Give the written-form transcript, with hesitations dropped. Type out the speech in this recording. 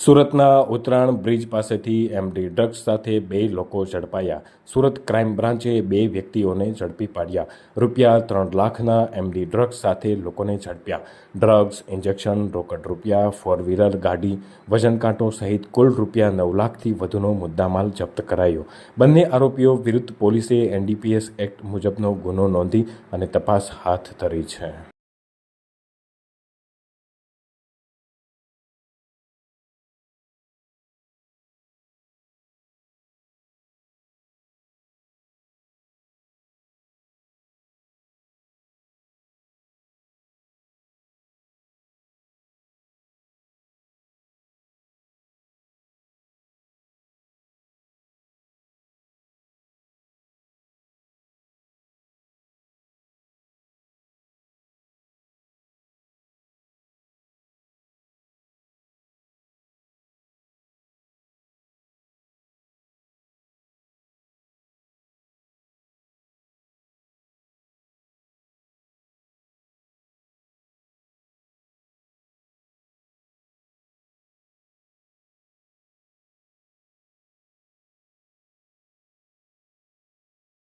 સુરતના ઉત્તરાયણ બ્રિજ પાસેથી MD drugs સાથે 2 લોકો ઝડપાયા। સુરત ક્રાઇમ બ્રાન્ચે 2 વ્યક્તિઓને ઝડપી પાડ્યા। ₹3 લાખના એમડી ડ્રગ્સ સાથે લોકોને ઝડપ્યા। ડ્રગ્સ, ઇન્જેક્શન, રોકડ રૂપિયા, 4વ્હીલર ગાડી, વજન કાંટો સહિત કુલ ₹9 લાખથી વધુનો મુદ્દામાલ જપ્ત કરાયો। બંને આરોપીઓ વિરુદ્ધ પોલીસે એનડીપીએસ એક્ટ મુજબનો ગુનો નોંધી અને તપાસ હાથ ધરી છે।